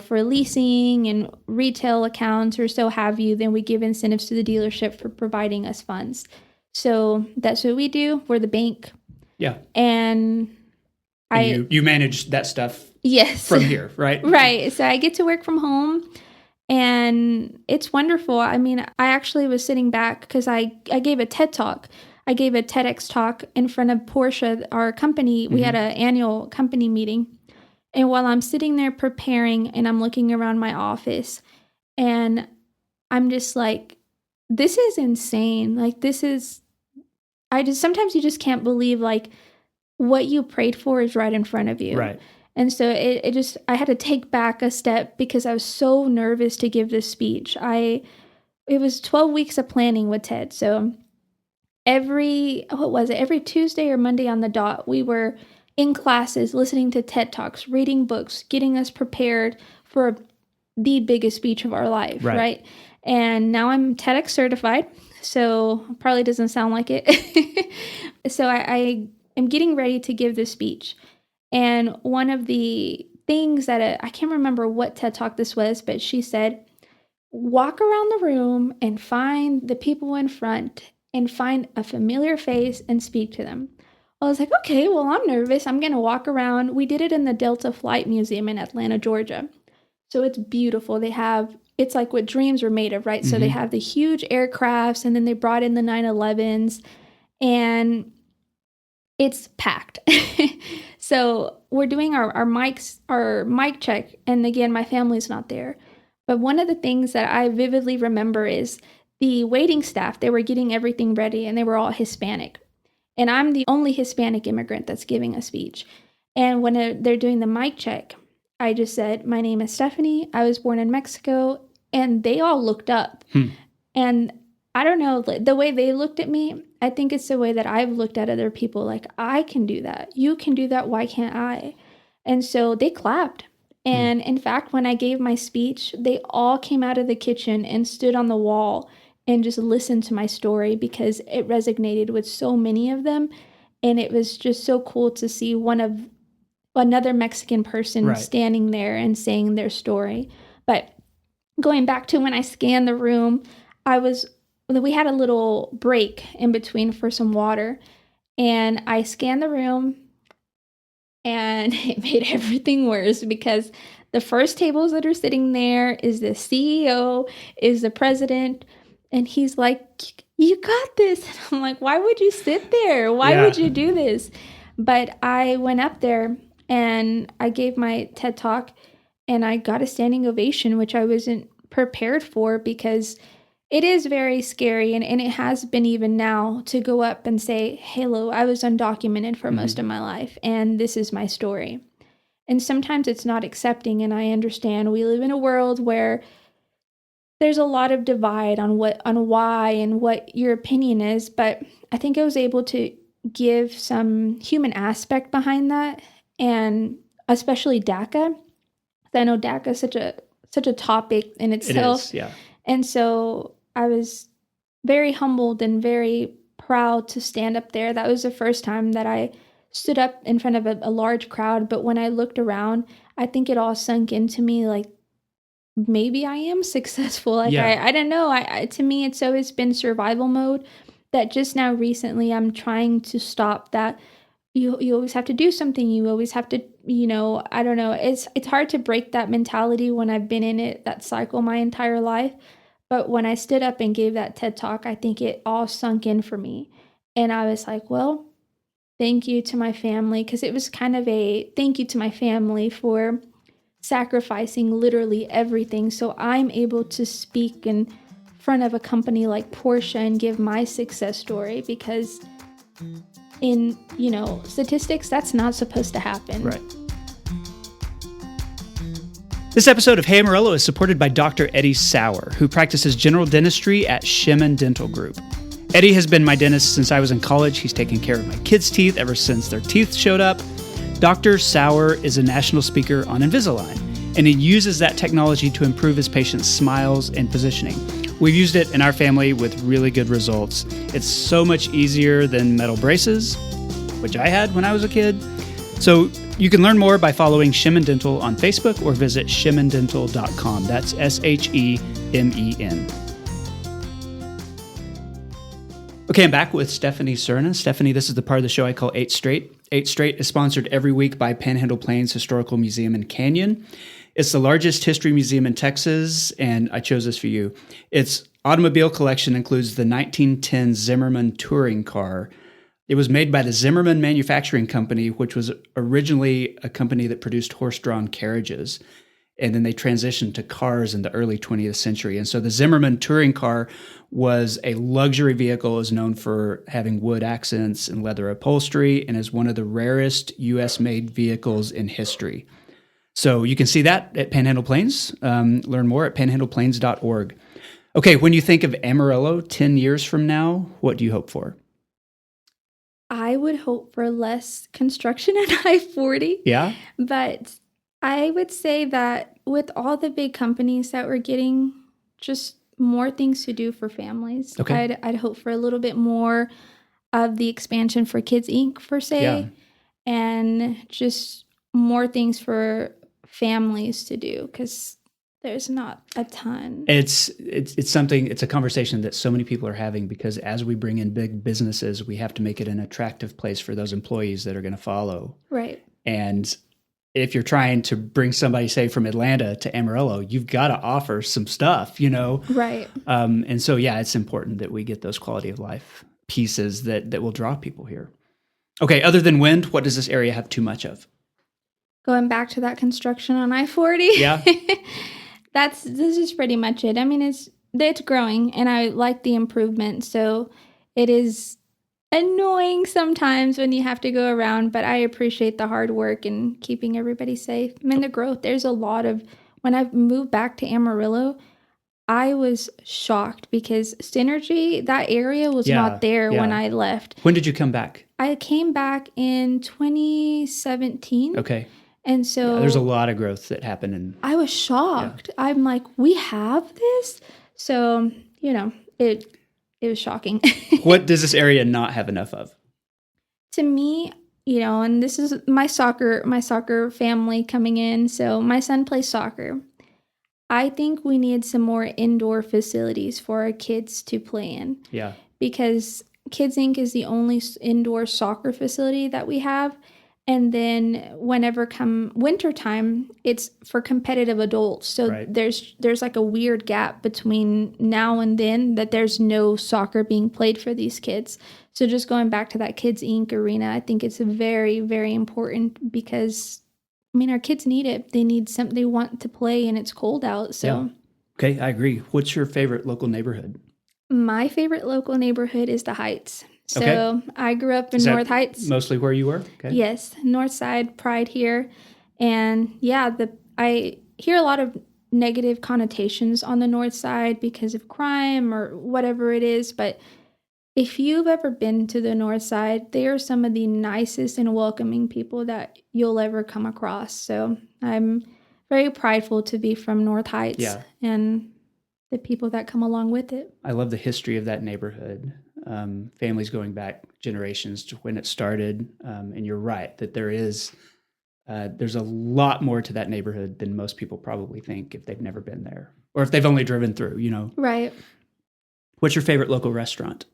for leasing and retail accounts or so have you, then we give incentives to the dealership for providing us funds. So that's what we do. We're the bank. Yeah. And you manage that stuff. Yes. From here, right? Right. So I get to work from home, and it's wonderful. I mean, I actually was sitting back because I gave a TED Talk. I gave a TEDx talk in front of Porsche, our company. We had an annual company meeting. And while I'm sitting there preparing and I'm looking around my office, and I'm just like, this is insane. Like, sometimes you just can't believe, like, what you prayed for is right in front of you. Right. And so I had to take back a step because I was so nervous to give this speech. It was 12 weeks of planning with Ted. So every Tuesday or Monday on the dot, we were in classes, listening to TED Talks, reading books, getting us prepared for the biggest speech of our life, right? And now I'm TEDx certified, so probably doesn't sound like it. So I am getting ready to give this speech. And one of the things that I can't remember what TED Talk this was, but she said, walk around the room and find the people in front and find a familiar face and speak to them. I was like, okay, well, I'm nervous. I'm going to walk around. We did it in the Delta Flight Museum in Atlanta, Georgia. So it's beautiful. It's like what dreams were made of, right? So they have the huge aircrafts, and then they brought in the 911s, and it's packed. So we're doing our mic check. And again, my family's not there. But one of the things that I vividly remember is the waiting staff. They were getting everything ready, and they were all Hispanic. And I'm the only Hispanic immigrant that's giving a speech. And when they're doing the mic check, I just said, my name is Stephani. I was born in Mexico. And they all looked up. And I don't know, the way they looked at me, I think it's the way that I've looked at other people. Like, I can do that. You can do that. Why can't I? And so they clapped. And in fact, when I gave my speech, they all came out of the kitchen and stood on the wall and just listened to my story because it resonated with so many of them. And it was just so cool to see another Mexican person standing there and saying their story. But going back to when I scanned the room, we had a little break in between for some water, and I scanned the room, and it made everything worse because the first tables that are sitting there is the CEO, is the president, and he's like, you got this. And I'm like, why would you sit there? Why would you do this? But I went up there and I gave my TED Talk, and I got a standing ovation, which I wasn't prepared for because it is very scary. And it has been even now to go up and say, hello, I was undocumented for most of my life, and this is my story. And sometimes it's not accepting. And I understand we live in a world where there's a lot of divide on why and what your opinion is. But I think I was able to give some human aspect behind that, and especially DACA. I know DACA is such a topic in itself. It is, yeah. And so I was very humbled and very proud to stand up there. That was the first time that I stood up in front of a large crowd. But when I looked around, I think it all sunk into me like, maybe I am successful. Like, I don't know. To me, it's always been survival mode, that just now recently I'm trying to stop that. You always have to do something. You always have to, I don't know. It's hard to break that mentality when I've been in that cycle my entire life. But when I stood up and gave that TED Talk, I think it all sunk in for me. And I was like, well, thank you to my family, because it was kind of a thank you to my family for sacrificing literally everything so I'm able to speak in front of a company like Porsche and give my success story, because in, statistics, that's not supposed to happen. Right. This episode of Hey Amarillo is supported by Dr. Eddie Sauer, who practices general dentistry at Shemen Dental Group. Eddie has been my dentist since I was in college. He's taken care of my kids' teeth ever since their teeth showed up. Dr. Sauer is a national speaker on Invisalign, and he uses that technology to improve his patients' smiles and positioning. We've used it in our family with really good results. It's so much easier than metal braces, which I had when I was a kid. So you can learn more by following Shemen Dental on Facebook or visit shemendental.com. That's SHEMEN. Okay, I'm back with Stephani Serna. Stephani, this is the part of the show I call 8 Straight. 8 Straight is sponsored every week by Panhandle Plains Historical Museum and Canyon. It's the largest history museum in Texas, and I chose this for you. Its automobile collection includes the 1910 Zimmerman touring car. It was made by the Zimmerman Manufacturing Company, which was originally a company that produced horse-drawn carriages. And then they transitioned to cars in the early 20th century. And so the Zimmerman touring car was a luxury vehicle. It was known for having wood accents and leather upholstery, and is one of the rarest U.S.-made vehicles in history. So you can see that at Panhandle Plains. Learn more at panhandleplains.org. Okay, when you think of Amarillo 10 years from now, what do you hope for? I would hope for less construction at I-40. Yeah? But I would say that with all the big companies that we're getting, just more things to do for families. Okay. I'd hope for a little bit more of the expansion for Kids Inc. per se, and just more things for families to do, because There's not a ton. It's something, it's a conversation that so many people are having, because as we bring in big businesses, we have to make it an attractive place for those employees that are going to follow. Right. And if you're trying to bring somebody, say, from Atlanta to Amarillo, you've got to offer some stuff, Right. And so, yeah, it's important that we get those quality of life pieces that will draw people here. Okay, other than wind, what does this area have too much of? Going back to that construction on I-40. Yeah. This is pretty much it. I mean, it's growing, and I like the improvement. So it is annoying sometimes when you have to go around, but I appreciate the hard work and keeping everybody safe. I mean, the growth, there's a lot of, when I moved back to Amarillo, I was shocked because Synergy, that area was not there when I left. When did you come back? I came back in 2017. Okay. And so there's a lot of growth that happened. I was shocked. Yeah. I'm like, we have this? So, it was shocking. What does this area not have enough of? To me, and this is my soccer family coming in. So my son plays soccer. I think we need some more indoor facilities for our kids to play in. Yeah. Because Kids Inc. is the only indoor soccer facility that we have. And then whenever come wintertime, it's for competitive adults. So there's like a weird gap between now and then that there's no soccer being played for these kids. So just going back to that Kids Inc. arena, I think it's very, very important because, our kids need it. They need something, they want to play, and it's cold out. So, yeah. Okay, I agree. What's your favorite local neighborhood? My favorite local neighborhood is the Heights. So I grew up in North Heights. Mostly where you were? Okay. Yes, North Side, Pride here. And yeah, I hear a lot of negative connotations on the North Side because of crime or whatever it is. But if you've ever been to the North Side, they are some of the nicest and welcoming people that you'll ever come across. So I'm very prideful to be from North Heights and the people that come along with it. I love the history of that neighborhood. Families going back generations to when it started. And you're right that there's a lot more to that neighborhood than most people probably think if they've never been there or if they've only driven through, Right. What's your favorite local restaurant?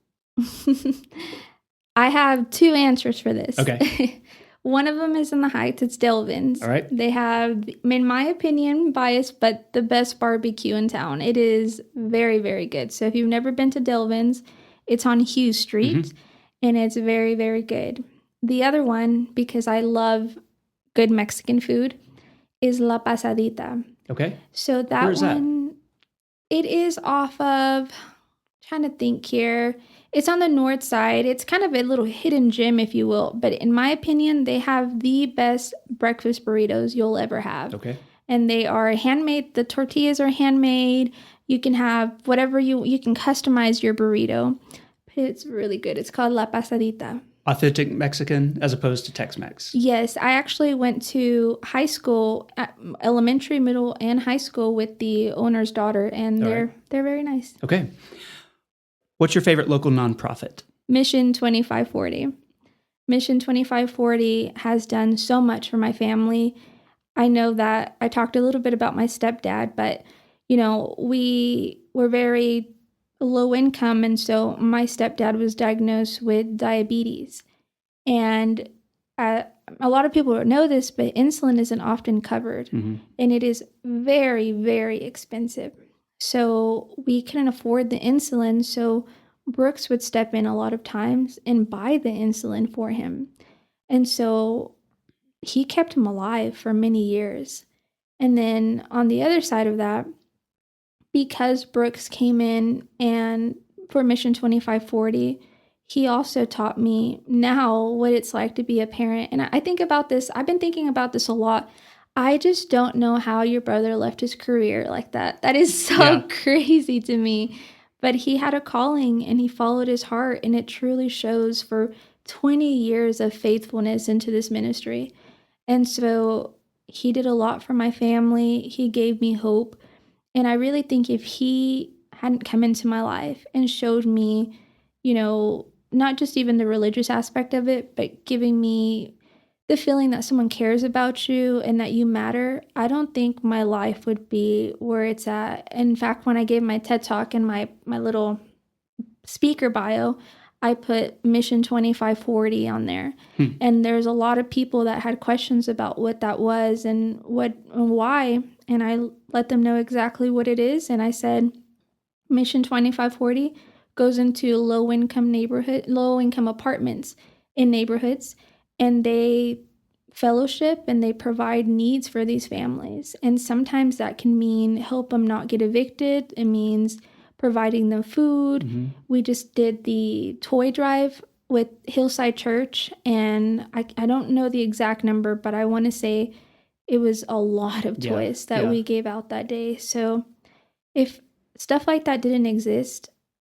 I have two answers for this. Okay. One of them is in the Heights. It's Delvin's. All right. They have, in my opinion, biased, but the best barbecue in town. It is very, very good. So if you've never been to Delvin's, it's on Hughes Street, and it's very, very good. The other one, because I love good Mexican food, is La Pasadita. Okay. So that Where's one, it is off of, trying to think here. It's on the north side. It's kind of a little hidden gem, if you will. But in my opinion, they have the best breakfast burritos you'll ever have. Okay. And they are handmade. The tortillas are handmade. You can have whatever you can customize your burrito. It's really good. It's called La Pasadita. Authentic Mexican as opposed to Tex-Mex. Yes, I actually went to high school, elementary, middle, and high school with the owner's daughter, and they're very nice. Okay. What's your favorite local nonprofit? Mission 2540. Mission 2540 has done so much for my family. I know that I talked a little bit about my stepdad, but we were very low income, and so my stepdad was diagnosed with diabetes. And a lot of people don't know this, but insulin isn't often covered, and it is very, very expensive. So we couldn't afford the insulin, so Brooks would step in a lot of times and buy the insulin for him. And so he kept him alive for many years. And then on the other side of that, because Brooks came in and for Mission 2540, he also taught me now what it's like to be a parent. And I think about this, I've been thinking about this a lot. I just don't know how your brother left his career like that. That is so crazy to me. But he had a calling and he followed his heart, and it truly shows for 20 years of faithfulness into this ministry. And so he did a lot for my family. He gave me hope. And I really think if he hadn't come into my life and showed me, not just even the religious aspect of it, but giving me the feeling that someone cares about you and that you matter, I don't think my life would be where it's at. In fact, when I gave my TED Talk in my little speaker bio, I put Mission 2540 on there. And there's a lot of people that had questions about what that was and why. And I let them know exactly what it is. And I said, Mission 2540 goes into low-income apartments in neighborhoods, and they fellowship and they provide needs for these families. And sometimes that can mean help them not get evicted. It means providing them food. Mm-hmm. We just did the toy drive with Hillside Church, and I don't know the exact number, but I want to say it was a lot of toys that we gave out that day. So if stuff like that didn't exist,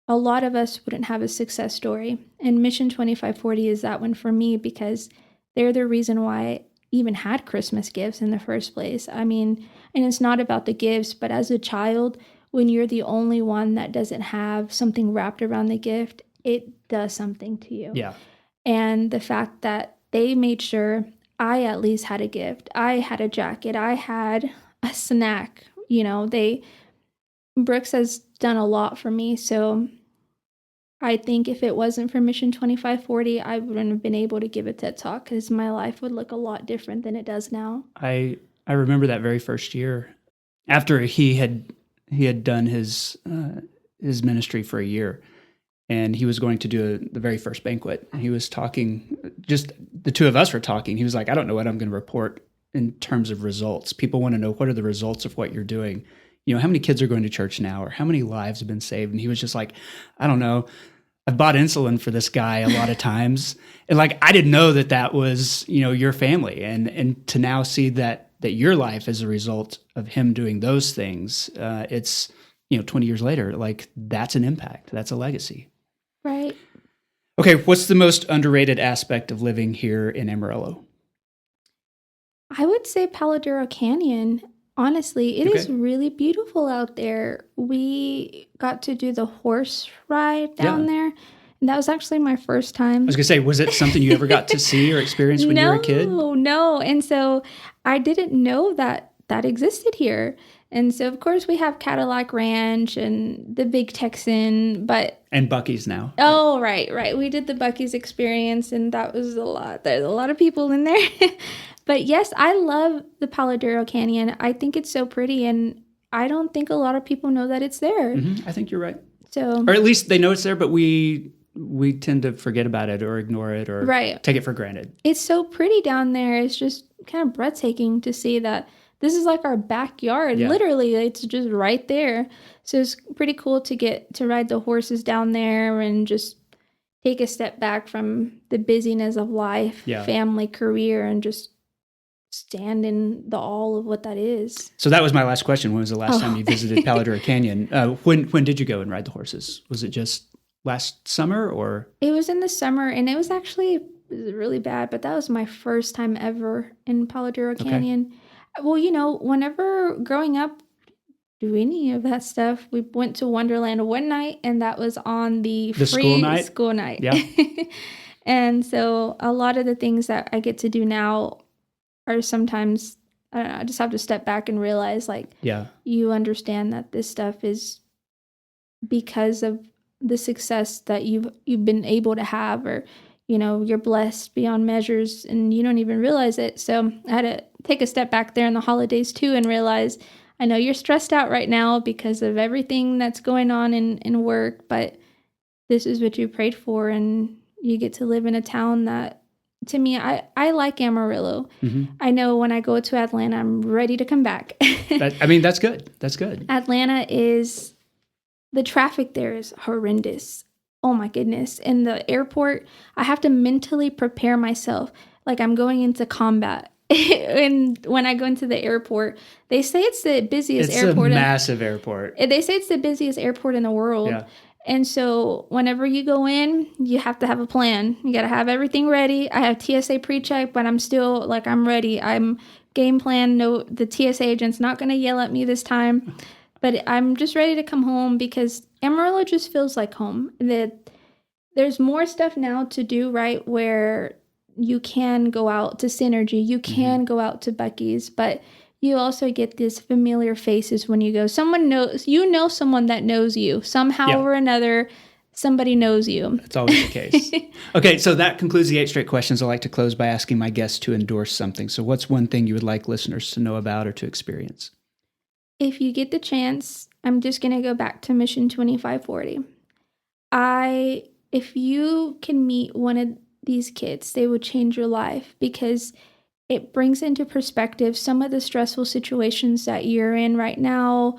a lot of us wouldn't have a success story. And Mission 2540 is that one for me, because they're the reason why I even had Christmas gifts in the first place. I mean, and it's not about the gifts, but as a child, when you're the only one that doesn't have something wrapped around the gift, it does something to you. Yeah. And the fact that they made sure I at least had a gift, I had a jacket, I had a snack, Brooks has done a lot for me. So I think if it wasn't for Mission 2540, I wouldn't have been able to give a TED Talk, because my life would look a lot different than it does now. I remember that very first year after he had done his ministry for a year, and he was going to do the very first banquet. And he was talking, just the two of us were talking. He was like, I don't know what I'm going to report in terms of results. People want to know, what are the results of what you're doing? How many kids are going to church now, or how many lives have been saved? And he was just like, I don't know. I've bought insulin for this guy a lot of times. And I didn't know that was, your family. And to now see that your life is a result of him doing those things, it's, 20 years later, that's an impact. That's a legacy. Right. Okay. What's the most underrated aspect of living here in Amarillo? I would say Palo Duro Canyon. Honestly, it is really beautiful out there. We got to do the horse ride down there. And that was actually my first time. I was going to say, was it something you ever got to see or experience when you were a kid? No. And so I didn't know that existed here. And so, of course, we have Cadillac Ranch and the Big Texan, and Buc-ee's now. Oh, right. We did the Buc-ee's experience, and that was a lot. There's a lot of people in there. But yes, I love the Palo Duro Canyon. I think it's so pretty, and I don't think a lot of people know that it's there. Mm-hmm. I think you're right. So, or at least they know it's there, but we tend to forget about it or ignore it or take it for granted. It's so pretty down there. It's just kind of breathtaking to see that this is like our backyard. Yeah. Literally, it's just right there. So it's pretty cool to get to ride the horses down there and just take a step back from the busyness of life, family, career, and just stand in the awe of what that is. So that was my last question. When was the last time you visited Palo Duro Canyon? When did you go and ride the horses? Was it just last summer, or? It was in the summer, and it was actually really bad, but that was my first time ever in Palo Duro Canyon. Okay. Well, whenever growing up, do any of that stuff, we went to Wonderland one night, and that was on the free school night. Yeah. And so a lot of the things that I get to do now are sometimes, I just have to step back and realize, you understand that this stuff is because of the success that you've been able to have, or, you're blessed beyond measures and you don't even realize it. So I had to take a step back there in the holidays too and realize, I know you're stressed out right now because of everything that's going on in work, but this is what you prayed for, and you get to live in a town that, to me, I like Amarillo. Mm-hmm. I know when I go to Atlanta, I'm ready to come back. That's good. That's good. Atlanta the traffic there is horrendous. Oh my goodness. In the airport, I have to mentally prepare myself like I'm going into combat. And when I go into the airport, they say it's the busiest airport. It's a massive airport. They say it's the busiest airport in the world. Yeah. And so whenever you go in, you have to have a plan. You got to have everything ready. I have TSA pre-check, but I'm still I'm ready. I'm game plan. No, the TSA agent's not going to yell at me this time. But I'm just ready to come home, because Amarillo just feels like home. There's more stuff now to do, right, where you can go out to Synergy, you can go out to Buc-ee's, but you also get these familiar faces when you go. Someone knows, someone that knows you somehow or another. Somebody knows you. That's always the case. Okay, so that concludes the 8 straight questions. I like to close by asking my guests to endorse something. So what's one thing you would like listeners to know about or to experience? If you get the chance, I'm just going to go back to Mission 2540. If you can meet one of these kids, they would change your life, because it brings into perspective some of the stressful situations that you're in right now.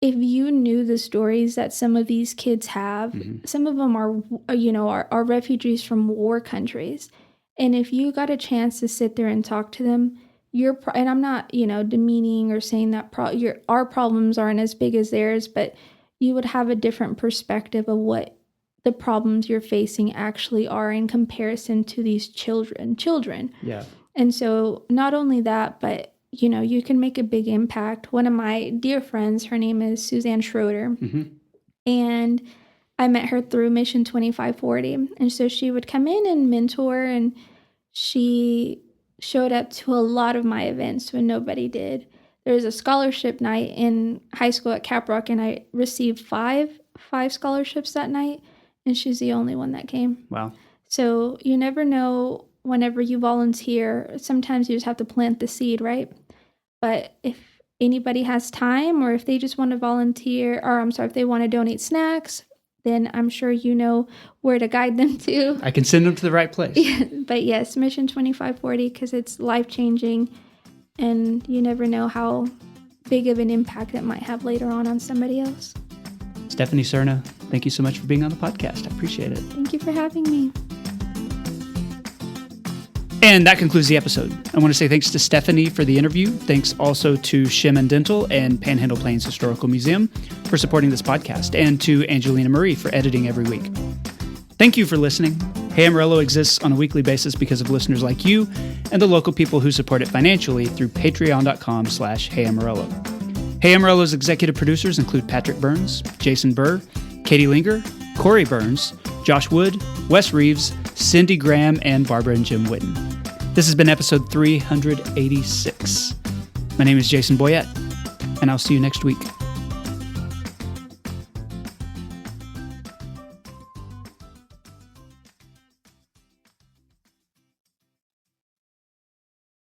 If you knew the stories that some of these kids have, some of them are refugees from war countries. And if you got a chance to sit there and talk to them, and I'm not, demeaning or saying that our problems aren't as big as theirs, but you would have a different perspective of what the problems you're facing actually are in comparison to these children. Yeah. And so not only that, but you can make a big impact. One of my dear friends, her name is Suzanne Schroeder, and I met her through Mission 2540. And so she would come in and mentor, and she showed up to a lot of my events when nobody did. There was a scholarship night in high school at Caprock, and I received five scholarships that night, and she's the only one that came. Wow. So you never know. Whenever you volunteer, sometimes you just have to plant the seed, right? But if anybody has time, or if they just want to volunteer, if they want to donate snacks, then I'm sure you know where to guide them to. I can send them to the right place. But yes, Mission 2540, because it's life-changing, and you never know how big of an impact it might have later on somebody else. Stephani Serna, thank you so much for being on the podcast. I appreciate it. Thank you for having me. And that concludes the episode. I want to say thanks to Stephani for the interview. Thanks also to Shemen Dental and Panhandle Plains Historical Museum for supporting this podcast, and to Angelina Marie for editing every week. Thank you for listening. Hey Amarillo exists on a weekly basis because of listeners like you and the local people who support it financially through patreon.com/HeyAmarillo. Hey Amarillo's executive producers include Patrick Burns, Jason Burr, Katie Linger, Corey Burns, Josh Wood, Wes Reeves, Cindy Graham, and Barbara and Jim Whitten. This has been episode 386. My name is Jason Boyett, and I'll see you next week.